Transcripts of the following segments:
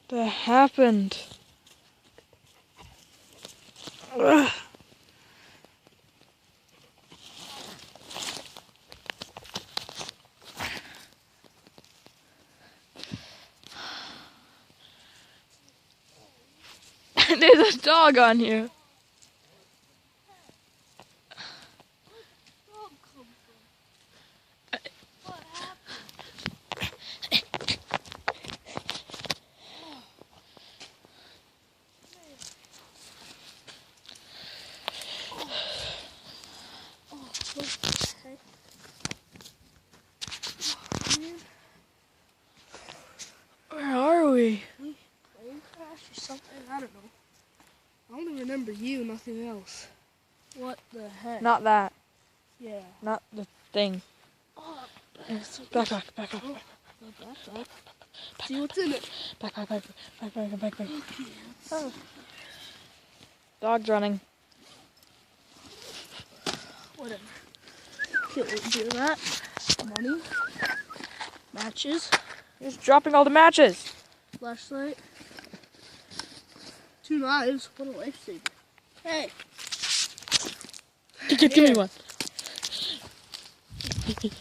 That happened. There's a dog on here. Where are we? Plane crash or something? I don't know. I only remember you, nothing else. What the heck? Not that. Yeah. Not the thing. Oh, Back. back. See what's in it. Back. Oh. Dog's running. Whatever. Okay, we'll do that. Money. Matches. He's dropping all the matches. Flashlight. 2 knives. What a lifesaver. Hey. Give me one. That's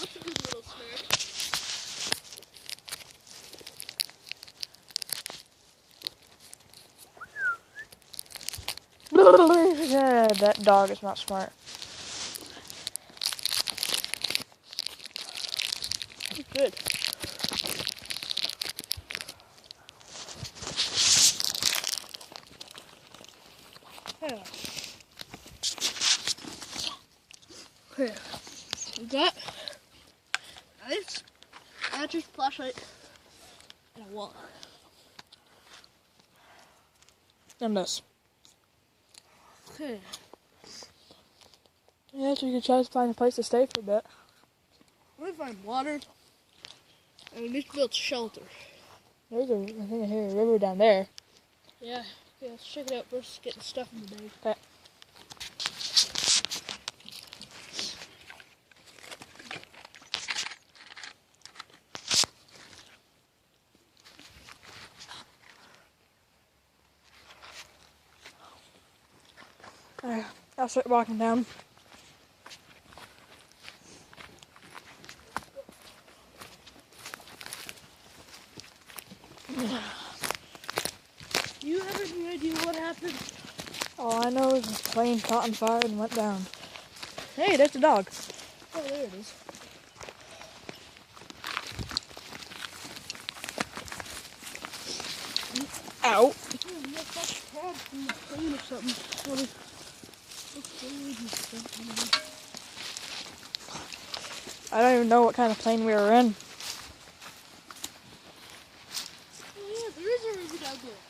a good little snack. Yeah, that dog is not smart. Good. Yeah. Okay. We got knives, matches, flashlight, and a wallet. And this. Okay. Yeah, so you can try to find a place to stay for a bit. I'm gonna find water, and we need to build shelter. There's I think I hear a river down there. Yeah. Okay, let's check it out first. Get the stuff in the bag. Okay. Alright, I'll start walking down. Do you have any idea what happened? All I know is the plane caught on fire and went down. Hey, there's a dog. Oh, there it is. Ow. From the plane or something. I don't even know what kind of plane we were in. Oh yeah, there is a river down there.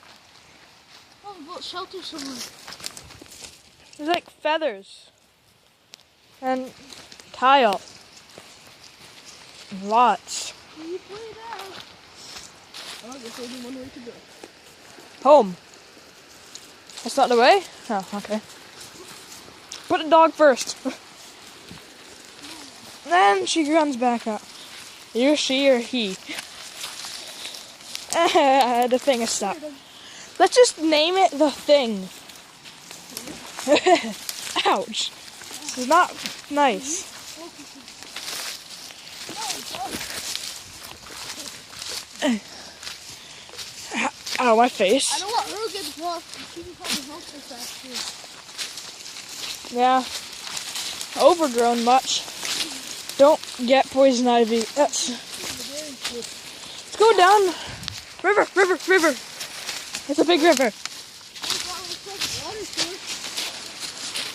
Oh, we built shelter somewhere. There's like feathers. And tile. Lots. Can you play it out? Oh, there's only one way to go. Home. That's not the way? Oh, okay. Put the dog first. Then she runs back up. You, she, or he. The thing is stuck. Let's just name it the thing. Ouch. This is not nice. Ow, my face. I know what her gets lost. She can probably help us actually. Yeah. Overgrown much. Don't get poison ivy. Let's go down. River. It's a big river.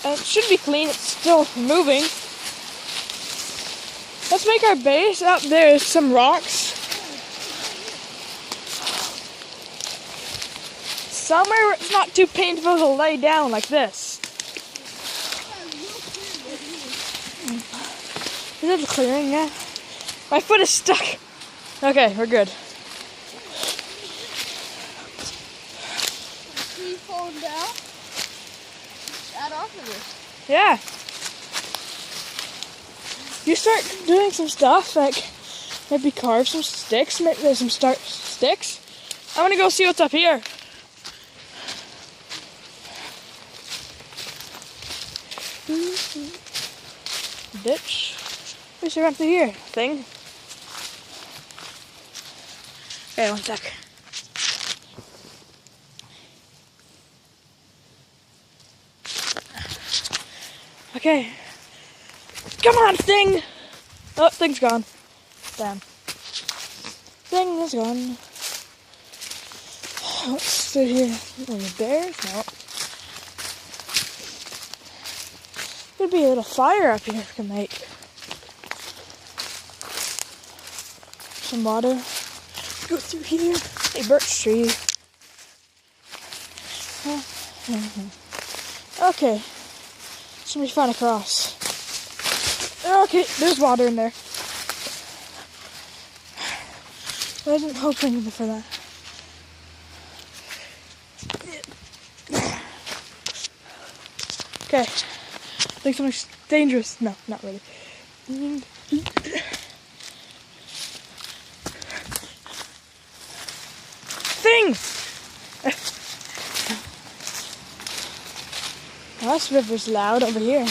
It should be clean. It's still moving. Let's make our base. Up there's some rocks. Somewhere where it's not too painful to lay down like this. Is it a clearing? Yeah. My foot is stuck. Okay, we're good. Tree falling down. that off of this. Yeah. You start doing some stuff, like maybe carve some sticks, make some sticks. I'm gonna go see what's up here. Ditch. We should run through here, thing. Okay, one sec. Okay. Come on, Thing! Oh, Thing's gone. Damn. Thing is gone. What's through here? Any bears? No. Could be a little fire up here we can make. Some water. Go through here. A birch tree. Okay. Somebody find across. Okay, there's water in there. I wasn't hoping for that. Okay. I think something's dangerous. No, not really. Thing! Oh, this river's loud over here.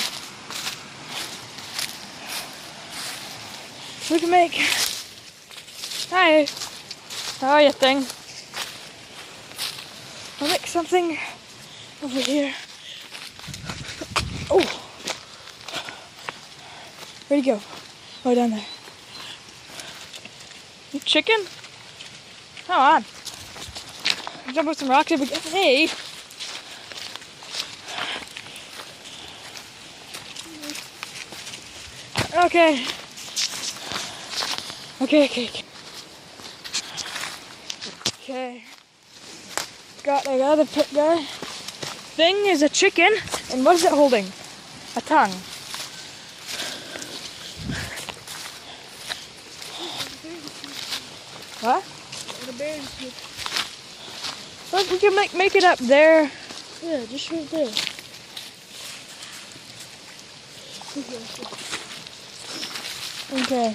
We can make... Hi! How are you, Thing? I'll make something over here. Oh! Where'd he go? Oh, down there. You chicken? Come on. Jump with some rocks if we get... Hey! Okay. Okay. Okay. Got another pit guy. Thing is a chicken, and what is it holding? A tongue. What? The bears. Look, we can make it up there. Yeah, just right there. Okay.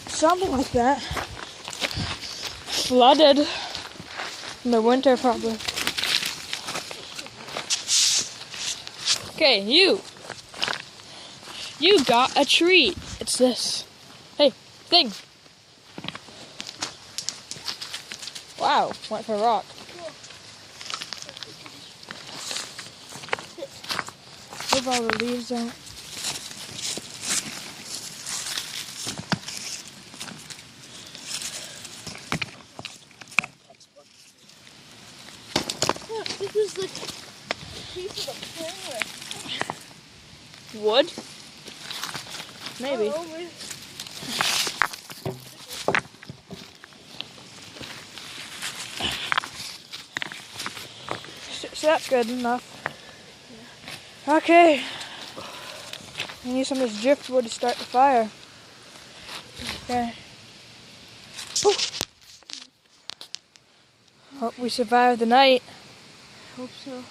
Something like that. Flooded in the winter, probably. Okay, you got a treat. It's this. Hey, Thing. Wow, went for a rock. Move all the leaves out. Look, this is the piece of the framework. Wood? Maybe. Oh, So that's good enough. Yeah. Okay. We need some of this driftwood to start the fire. Okay. Hope we survive the night. hope so.